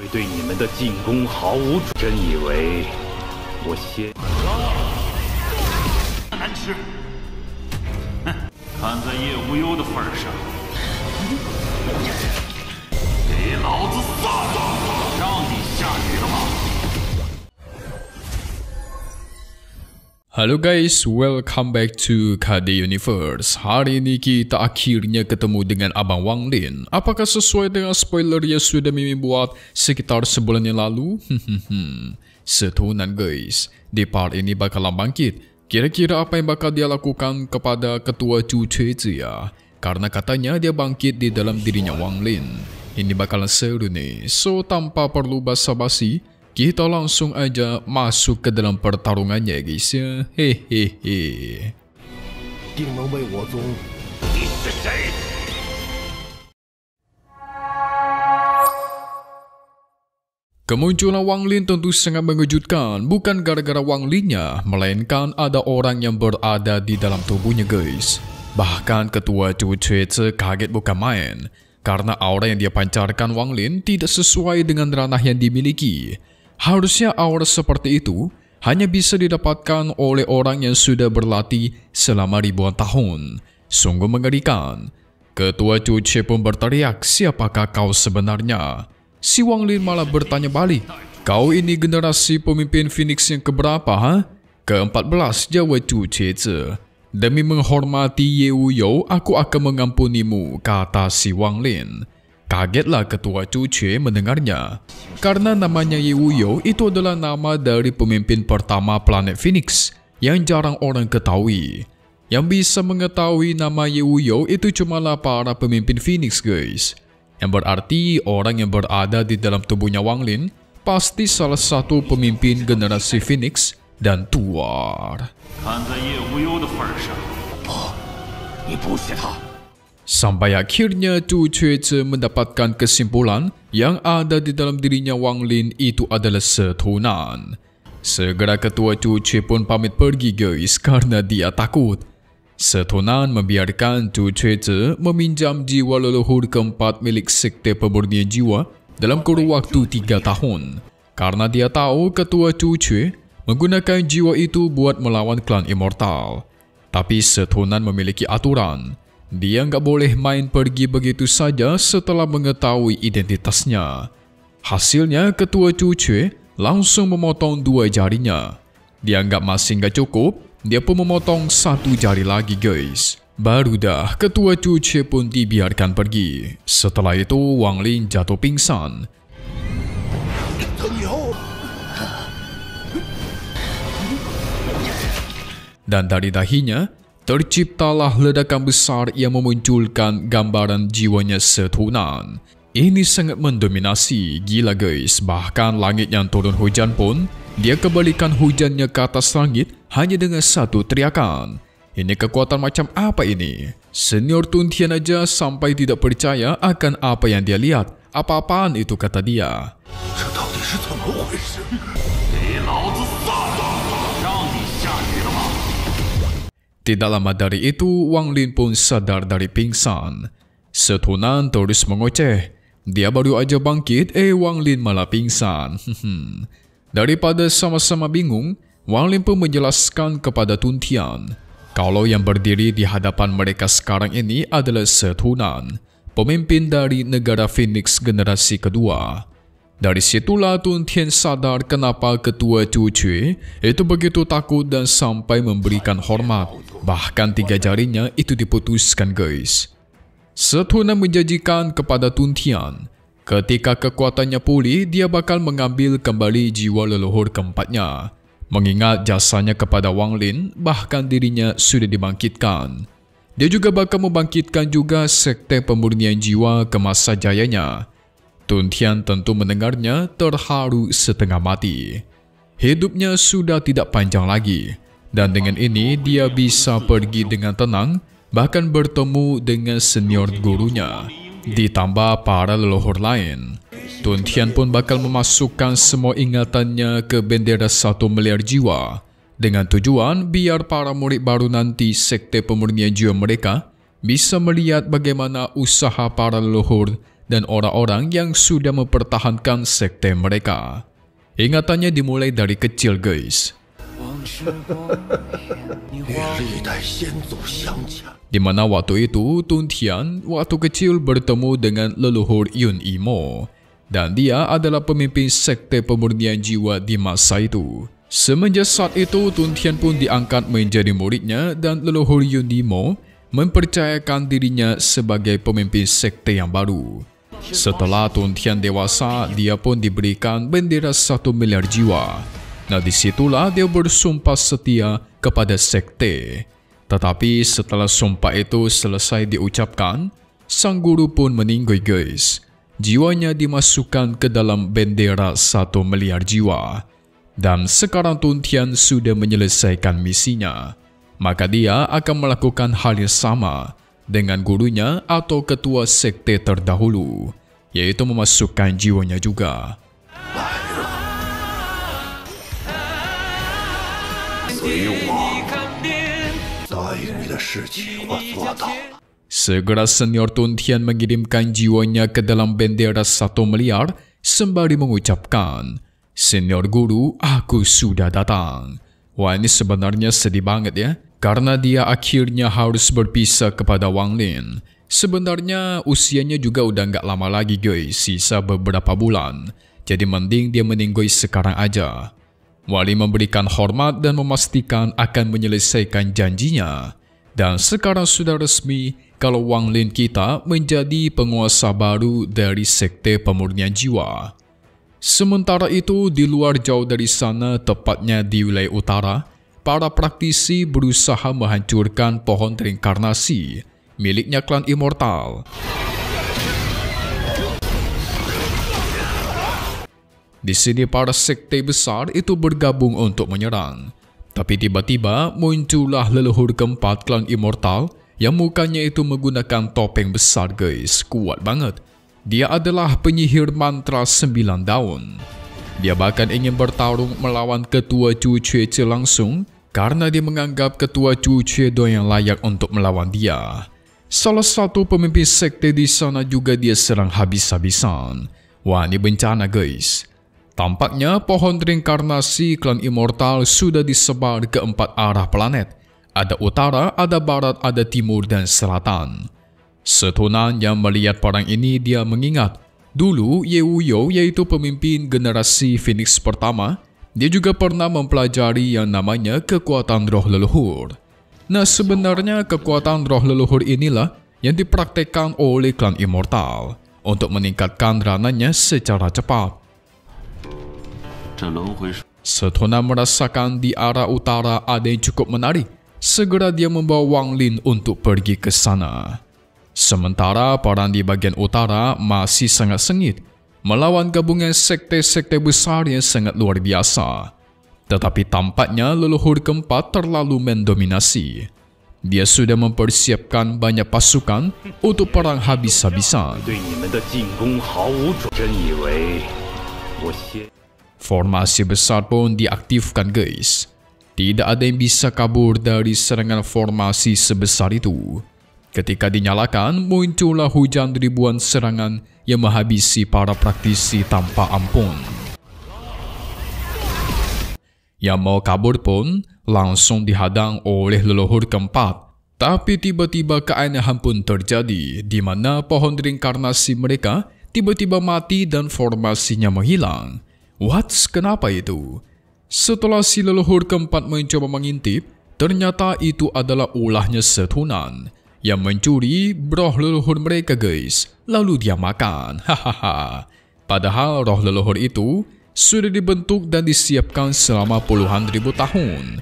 会对你们的进攻毫无真以为我先难吃。哼，看在叶无忧的份上，给老子撒谎！让你下雨了吗？ Halo guys, welcome back to KD Universe. Hari ini kita akhirnya ketemu dengan Abang Wang Lin. Apakah sesuai dengan spoiler yang sudah Mimi buat sekitar sebulan yang lalu? Setunan guys, di part ini bakalan bangkit. Kira-kira apa yang bakal dia lakukan kepada ketua Chu Chuezi ya? Karena katanya dia bangkit di dalam dirinya Wang Lin. Ini bakalan seru nih. So tanpa perlu basa-basi, kita langsung aja masuk ke dalam pertarungannya guys ya. Hehehe. Kemunculan Wang Lin tentu sangat mengejutkan. Bukan gara-gara Wang Linnya, melainkan ada orang yang berada di dalam tubuhnya guys. Bahkan ketua Chu Chuezi kaget bukan main. Karena aura yang dia pancarkan Wang Lin tidak sesuai dengan ranah yang dimiliki. Harusnya aura seperti itu hanya bisa didapatkan oleh orang yang sudah berlatih selama ribuan tahun. Sungguh mengerikan. Ketua Chu Chuezi pun berteriak, "Siapakah kau sebenarnya?" Si Wang Lin malah bertanya balik, "Kau ini generasi pemimpin Phoenix yang keberapa, ha?" "Ke-14, jawab Chu Chuezi. "Demi menghormati Ye Wuyou, aku akan mengampunimu," kata si Wang Lin. Kagetlah ketua Chu Chuezi mendengarnya. Karena namanya Ye Wuyou itu adalah nama dari pemimpin pertama planet Phoenix yang jarang orang ketahui. Yang bisa mengetahui nama Ye Wuyou itu cumalah para pemimpin Phoenix guys. Yang berarti orang yang berada di dalam tubuhnya Wang Lin pasti salah satu pemimpin generasi Phoenix dan Tuar. Sampai akhirnya Chu Chuezi mendapatkan kesimpulan yang ada di dalam dirinya Wang Lin itu adalah setunan. Segera ketua Chu Chuezi pun pamit pergi guys karena dia takut. Setunan membiarkan Chu Chuezi meminjam jiwa leluhur keempat milik sekte pemurnian jiwa dalam kurun waktu 3 tahun. Karena dia tahu ketua Chu Chuezi menggunakan jiwa itu buat melawan klan immortal. Tapi setunan memiliki aturan. Dia nggak boleh main pergi begitu saja setelah mengetahui identitasnya. Hasilnya ketua Chu Chuezi langsung memotong 2 jarinya. Dianggap masih nggak cukup, dia pun memotong 1 jari lagi guys. Baru dah ketua Chu Chuezi pun dibiarkan pergi. Setelah itu Wang Lin jatuh pingsan. Dan dari dahinya terciptalah ledakan besar yang memunculkan gambaran jiwanya setunan. Ini sangat mendominasi, gila guys. Bahkan langit yang turun hujan pun, dia kembalikan hujannya ke atas langit hanya dengan 1 teriakan. Ini kekuatan macam apa ini? Senior Tuntian aja sampai tidak percaya akan apa yang dia lihat. Apa-apaan itu kata dia. Tidak lama dari itu, Wang Lin pun sadar dari pingsan. Setunan terus mengoceh. Dia baru aja bangkit, Wang Lin malah pingsan. Daripada sama-sama bingung, Wang Lin pun menjelaskan kepada Tuntian kalau yang berdiri di hadapan mereka sekarang ini adalah Setunan, pemimpin dari negara Phoenix generasi kedua. Dari situlah Tuntian sadar kenapa ketua Chu Chuezi itu begitu takut dan sampai memberikan hormat. Bahkan 3 jarinya itu diputuskan guys. Setunan menjanjikan kepada Tuntian, ketika kekuatannya pulih, dia bakal mengambil kembali jiwa leluhur keempatnya. Mengingat jasanya kepada Wang Lin, bahkan dirinya sudah dibangkitkan. Dia juga bakal membangkitkan juga sekte pemurnian jiwa ke masa jayanya. Tuntian tentu mendengarnya terharu setengah mati. Hidupnya sudah tidak panjang lagi. Dan dengan ini dia bisa pergi dengan tenang, bahkan bertemu dengan senior gurunya. Ditambah para leluhur lain. Tuntian pun bakal memasukkan semua ingatannya ke bendera 1 miliar jiwa. Dengan tujuan biar para murid baru nanti sekte pemurnian jiwa mereka bisa melihat bagaimana usaha para leluhur dan orang-orang yang sudah mempertahankan sekte mereka. Ingatannya dimulai dari kecil, guys. Di mana waktu itu Tun Tian waktu kecil bertemu dengan leluhur Yun Imo, dan dia adalah pemimpin sekte pemurnian jiwa di masa itu. Semenjak saat itu Tun Tian pun diangkat menjadi muridnya, dan leluhur Yun Imo mempercayakan dirinya sebagai pemimpin sekte yang baru. Setelah Tun Tian dewasa, dia pun diberikan bendera 1 miliar jiwa. Nah, disitulah dia bersumpah setia kepada sekte. Tetapi setelah sumpah itu selesai diucapkan, sang guru pun meninggal, guys. Jiwanya dimasukkan ke dalam bendera 1 miliar jiwa. Dan sekarang Tun Tian sudah menyelesaikan misinya. Maka dia akan melakukan hal yang sama dengan gurunya atau ketua sekte terdahulu, yaitu memasukkan jiwanya juga. Segera senior Tun Tian mengirimkan jiwanya ke dalam bendera 1 miliar sembari mengucapkan, "Senior guru, aku sudah datang." Wah, ini sebenarnya sedih banget ya, karena dia akhirnya harus berpisah kepada Wang Lin. Sebenarnya usianya juga udah nggak lama lagi, guys, sisa beberapa bulan. Jadi mending dia meninggal sekarang aja. Wali memberikan hormat dan memastikan akan menyelesaikan janjinya. Dan sekarang sudah resmi kalau Wang Lin kita menjadi penguasa baru dari sekte pemurnian jiwa. Sementara itu, di luar jauh dari sana, tepatnya di wilayah utara, para praktisi berusaha menghancurkan pohon reinkarnasi miliknya klan Immortal. Di sini para sekte besar itu bergabung untuk menyerang. Tapi tiba-tiba muncullah leluhur keempat klan Immortal yang mukanya itu menggunakan topeng besar, guys. Kuat banget. Dia adalah penyihir mantra 9 daun. Dia bahkan ingin bertarung melawan ketua Chu Chuece langsung karena dia menganggap ketua Chu Chuece yang layak untuk melawan dia. Salah satu pemimpin sekte di sana juga dia serang habis-habisan. Wah, ini bencana, guys. Tampaknya pohon reinkarnasi klan Immortal sudah disebar ke 4 arah planet. Ada utara, ada barat, ada timur, dan selatan. Setunan yang melihat perang ini, dia mengingat dulu Ye Wuyo, yaitu pemimpin generasi Phoenix pertama, dia juga pernah mempelajari yang namanya kekuatan roh leluhur. Nah, sebenarnya kekuatan roh leluhur inilah yang dipraktekkan oleh klan Immortal untuk meningkatkan rananya secara cepat. Setunan merasakan di arah utara ada yang cukup menarik. Segera dia membawa Wang Lin untuk pergi ke sana. Sementara perang di bagian utara masih sangat sengit melawan gabungan sekte-sekte besar yang sangat luar biasa. Tetapi tampaknya leluhur keempat terlalu mendominasi. Dia sudah mempersiapkan banyak pasukan untuk perang habis-habisan. Formasi besar pun diaktifkan, guys. Tidak ada yang bisa kabur dari serangan formasi sebesar itu. Ketika dinyalakan, muncullah hujan ribuan serangan yang menghabisi para praktisi tanpa ampun. Yang mau kabur pun langsung dihadang oleh leluhur keempat. Tapi tiba-tiba keanehan pun terjadi, di mana pohon reinkarnasi mereka tiba-tiba mati dan formasinya menghilang. Kenapa itu? Setelah si leluhur keempat mencoba mengintip, ternyata itu adalah ulahnya Setunan yang mencuri roh leluhur mereka, guys. Lalu dia makan. Hahaha. Padahal roh leluhur itu sudah dibentuk dan disiapkan selama puluhan ribu tahun.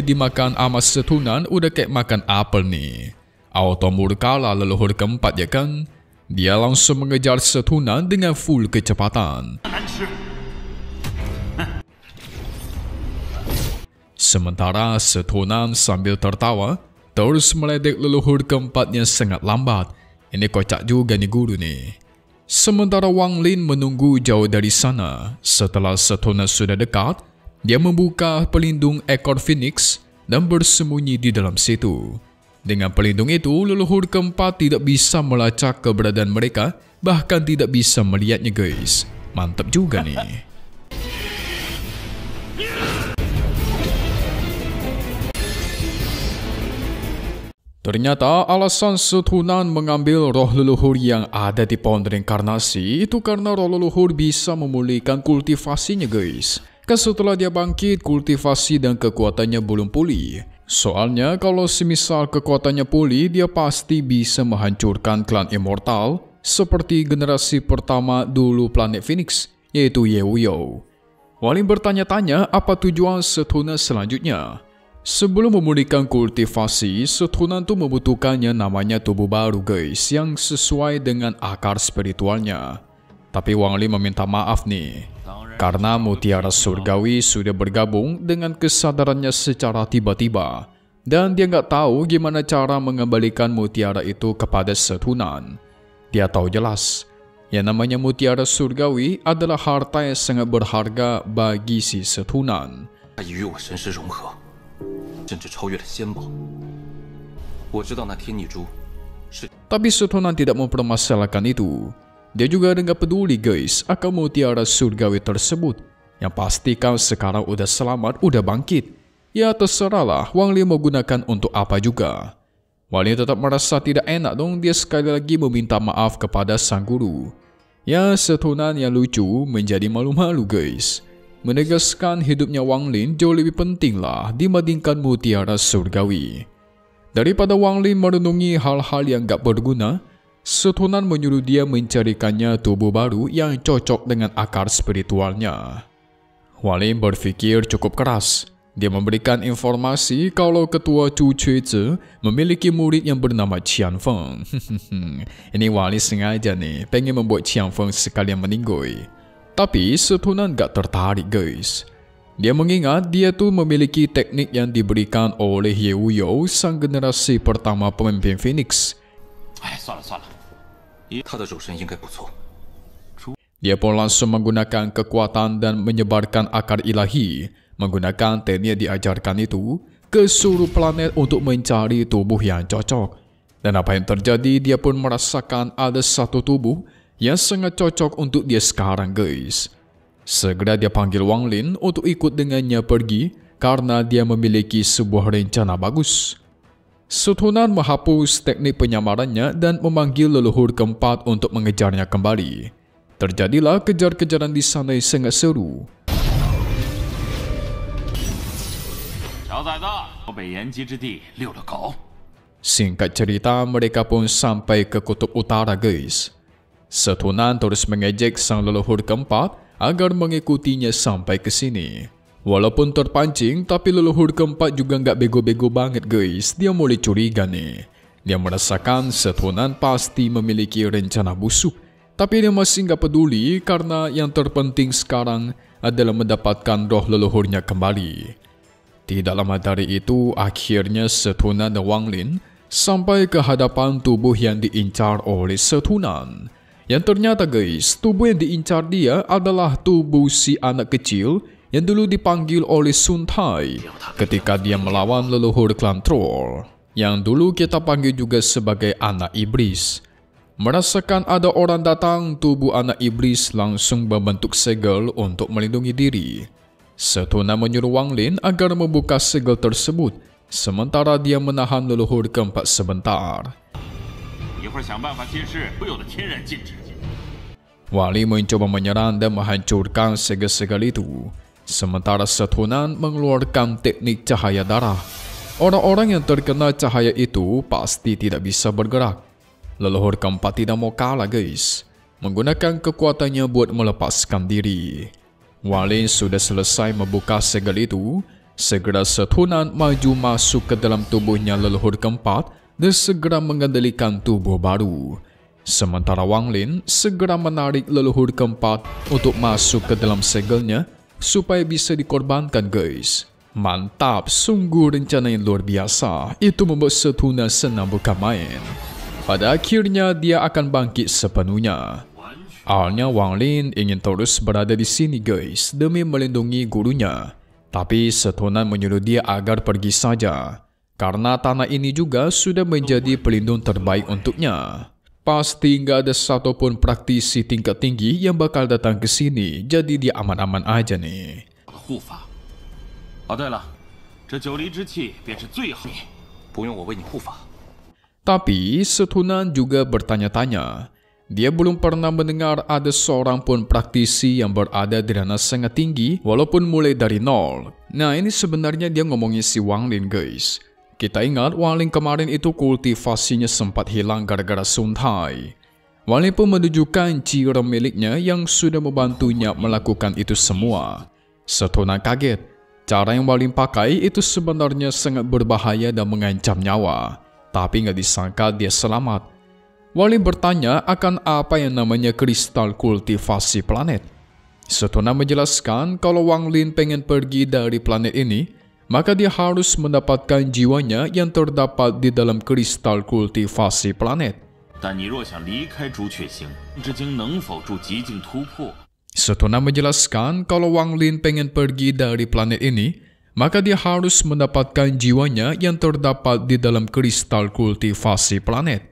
Dimakan sama Setunan udah kayak makan apel nih. Auto murkalah leluhur keempat, ya kan? Dia langsung mengejar Setunan dengan full kecepatan. Sementara Setunan sambil tertawa terus meledek leluhur keempat yang sangat lambat. Ini kocak juga nih guru nih. Sementara Wang Lin menunggu jauh dari sana. Setelah Setunan sudah dekat, dia membuka pelindung ekor Phoenix dan bersembunyi di dalam situ. Dengan pelindung itu, leluhur keempat tidak bisa melacak keberadaan mereka, bahkan tidak bisa melihatnya guys. Mantap juga nih. Ternyata alasan Setunan mengambil roh leluhur yang ada di pohon reinkarnasi itu karena roh leluhur bisa memulihkan kultivasinya guys. Kan setelah dia bangkit, kultivasi dan kekuatannya belum pulih. Soalnya kalau semisal kekuatannya pulih, dia pasti bisa menghancurkan klan immortal seperti generasi pertama dulu planet Phoenix, yaitu Yewuyo. Walin bertanya-tanya apa tujuan Setunan selanjutnya. Sebelum memulihkan kultivasi, Setunan itu membutuhkannya namanya tubuh baru guys yang sesuai dengan akar spiritualnya. Tapi Wang Lin meminta maaf nih, karena mutiara surgawi sudah bergabung dengan kesadarannya secara tiba-tiba. Dan dia nggak tahu gimana cara mengembalikan mutiara itu kepada Setunan. Dia tahu jelas, yang namanya mutiara surgawi adalah harta yang sangat berharga bagi si Setunan. 甚至超越了仙宝。我知道那天女珠是。 Tapi Setunan tidak mempermasalahkan itu. Dia juga tidak peduli guys akan mutiara surgawi tersebut. Yang pastikan sekarang udah selamat, udah bangkit. Ya terserahlah Wang Lin mau gunakan untuk apa juga. Wang Lin tetap merasa tidak enak dong dia sekali lagi meminta maaf kepada sang guru. Ya Setunan yang lucu menjadi malu-malu guys. Menegaskan hidupnya Wang Lin jauh lebih penting lah dibandingkan mutiara surgawi. Daripada Wang Lin merenungi hal-hal yang gak berguna, Setunan menyuruh dia mencarikannya tubuh baru yang cocok dengan akar spiritualnya. Wang Lin berpikir cukup keras. Dia memberikan informasi kalau ketua Chu Cuizi memiliki murid yang bernama Qian Feng. Ini Wang Lin sengaja nih pengen membuat Qian Feng sekalian meninggoy. Tapi Setunan gak tertarik guys. Dia mengingat dia tuh memiliki teknik yang diberikan oleh Yewuyo sang generasi pertama pemimpin Phoenix. Dia pun langsung menggunakan kekuatan dan menyebarkan akar ilahi. Menggunakan teknik yang diajarkan itu ke seluruh planet untuk mencari tubuh yang cocok. Dan apa yang terjadi, dia pun merasakan ada satu tubuh yang sangat cocok untuk dia sekarang guys. Segera dia panggil Wang Lin untuk ikut dengannya pergi karena dia memiliki sebuah rencana bagus. Setunan menghapus teknik penyamarannya dan memanggil leluhur keempat untuk mengejarnya kembali. Terjadilah kejar-kejaran di sana yang sangat seru. Singkat cerita, mereka pun sampai ke kutub utara guys. Setunan terus mengejek sang leluhur keempat agar mengikutinya sampai ke sini. Walaupun terpancing, tapi leluhur keempat juga nggak bego-bego banget guys. Dia mulai curiga nih. Dia merasakan Setunan pasti memiliki rencana busuk. Tapi dia masih nggak peduli karena yang terpenting sekarang adalah mendapatkan roh leluhurnya kembali. Tidak lama dari itu, akhirnya Setunan dan Wang Lin sampai ke hadapan tubuh yang diincar oleh Setunan. Yang ternyata guys, tubuh yang diincar dia adalah tubuh si anak kecil yang dulu dipanggil oleh Sun Tai ketika dia melawan leluhur klan Troll, yang dulu kita panggil juga sebagai anak iblis. Merasakan ada orang datang, tubuh anak iblis langsung membentuk segel untuk melindungi diri. Setunan menyuruh Wang Lin agar membuka segel tersebut, sementara dia menahan leluhur keempat sebentar. Wang Lin mencoba menyerang dan menghancurkan segel-segel itu. Sementara Setunan mengeluarkan teknik cahaya darah. Orang-orang yang terkena cahaya itu pasti tidak bisa bergerak. Leluhur keempat tidak mau kalah guys. Menggunakan kekuatannya buat melepaskan diri. Wang Lin sudah selesai membuka segel itu. Segera Setunan maju masuk ke dalam tubuhnya leluhur keempat dan segera mengendalikan tubuh baru. Sementara Wang Lin segera menarik leluhur keempat untuk masuk ke dalam segelnya supaya bisa dikorbankan guys. Mantap, sungguh rencana yang luar biasa. Itu membuat Setunan senang bukan main. Pada akhirnya dia akan bangkit sepenuhnya. Awalnya Wang Lin ingin terus berada di sini guys demi melindungi gurunya. Tapi Setunan menyuruh dia agar pergi saja. Karena tanah ini juga sudah menjadi pelindung terbaik untuknya. Pasti nggak ada satupun praktisi tingkat tinggi yang bakal datang ke sini, jadi dia aman-aman aja nih. 护法。哦，对了，这九离之气便是最好。不用我为你护法。 Tapi Setunan juga bertanya-tanya. Dia belum pernah mendengar ada seorang pun praktisi yang berada di ranah sangat tinggi walaupun mulai dari nol. Nah, ini sebenarnya dia ngomongin si Wang Lin, guys. Kita ingat Wang Lin kemarin itu kultivasinya sempat hilang gara-gara Sun Tai. Wang Lin pun menunjukkan ciri miliknya yang sudah membantunya melakukan itu semua. Setunan kaget. Cara yang Wang Lin pakai itu sebenarnya sangat berbahaya dan mengancam nyawa. Tapi nggak disangka dia selamat. Wang Lin bertanya akan apa yang namanya kristal kultivasi planet. Setunan menjelaskan kalau Wang Lin pengen pergi dari planet ini, maka dia harus mendapatkan jiwanya yang terdapat di dalam kristal kultivasi planet. 但你若想离开朱雀星，之经能否助极境突破？ Setunan menjelaskan kalau Wang Lin pengen pergi dari planet ini, maka dia harus mendapatkan jiwanya yang terdapat di dalam kristal kultivasi planet.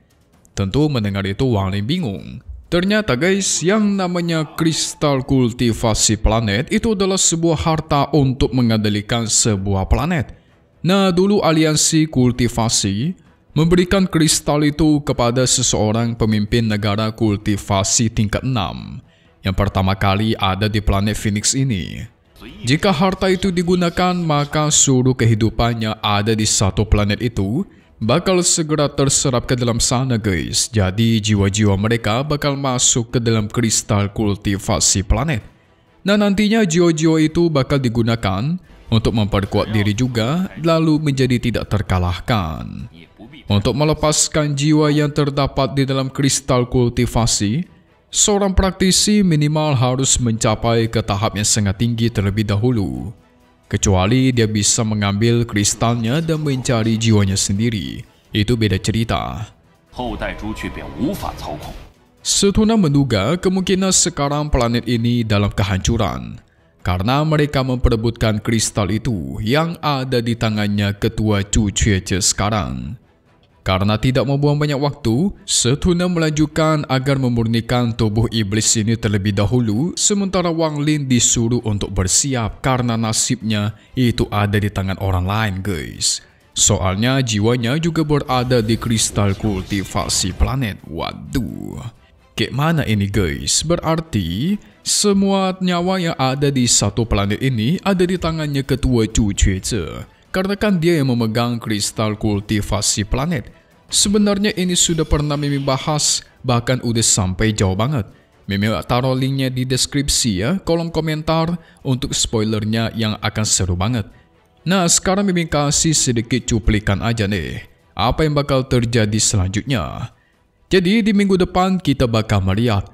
Tentu mendengar itu Wang Lin bingung. Ternyata guys, yang namanya kristal kultivasi planet itu adalah sebuah harta untuk mengendalikan sebuah planet. Nah, dulu aliansi kultivasi memberikan kristal itu kepada seseorang pemimpin negara kultivasi tingkat 6 yang pertama kali ada di planet Phoenix ini. Jika harta itu digunakan, maka seluruh kehidupannya ada di satu planet itu bakal segera terserap ke dalam sana, guys. Jadi jiwa-jiwa mereka bakal masuk ke dalam kristal kultivasi planet. Nah, nantinya jiwa-jiwa itu bakal digunakan untuk memperkuat diri juga, lalu menjadi tidak terkalahkan. Untuk melepaskan jiwa yang terdapat di dalam kristal kultivasi, seorang praktisi minimal harus mencapai ke tahap yang sangat tinggi terlebih dahulu. Kecuali dia bisa mengambil kristalnya dan mencari jiwanya sendiri. Itu beda cerita. Setunan menduga kemungkinan sekarang planet ini dalam kehancuran. Karena mereka memperebutkan kristal itu yang ada di tangannya ketua Chu Chuece sekarang. Karena tidak membuang banyak waktu, Setunan melanjutkan agar memurnikan tubuh iblis ini terlebih dahulu, sementara Wang Lin disuruh untuk bersiap karena nasibnya itu ada di tangan orang lain, guys. Soalnya jiwanya juga berada di kristal kultivasi planet. Waduh, kayak mana ini, guys? Berarti semua nyawa yang ada di satu planet ini ada di tangannya ketua Chu Chuece. Karena kan dia yang memegang kristal kultivasi planet. Sebenarnya ini sudah pernah Mimi bahas, bahkan udah sampai jauh banget. Mimi taruh linknya di deskripsi ya, kolom komentar untuk spoilernya yang akan seru banget. Nah, sekarang Mimi kasih sedikit cuplikan aja nih, apa yang bakal terjadi selanjutnya. Jadi di minggu depan kita bakal melihat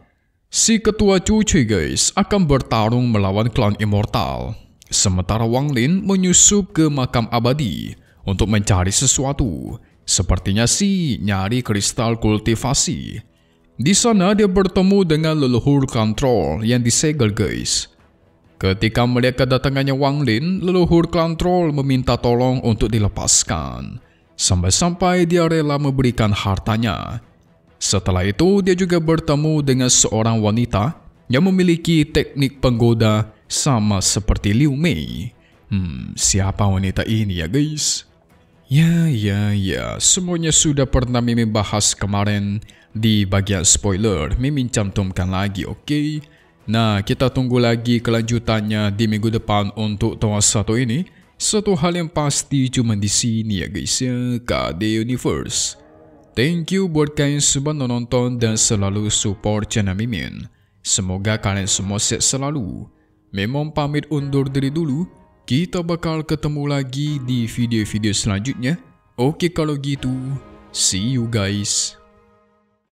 si ketua Cucuy, guys, akan bertarung melawan klan Immortal. Sementara Wang Lin menyusup ke makam abadi untuk mencari sesuatu. Sepertinya sih nyari kristal kultivasi. Di sana dia bertemu dengan leluhur Kontrol yang disegel, guys. Ketika melihat kedatangannya Wang Lin, leluhur Kontrol meminta tolong untuk dilepaskan. Sampai-sampai dia rela memberikan hartanya. Setelah itu dia juga bertemu dengan seorang wanita yang memiliki teknik penggoda sama seperti Liu Mei. Siapa wanita ini ya, guys? Ya, semuanya sudah pernah Mimi bahas kemarin di bagian spoiler. Mimi cantumkan lagi, oke? Nah, kita tunggu lagi kelanjutannya di minggu depan untuk Toa 1 ini. Satu hal yang pasti cuma di sini ya, guys ya, KD Universe. Thank you buat kalian semua nonton dan selalu support channel Mimin. Semoga kalian semua sehat selalu. Memang pamit undur diri dulu. Kita bakal ketemu lagi di video-video selanjutnya. Oke kalau gitu, see you guys.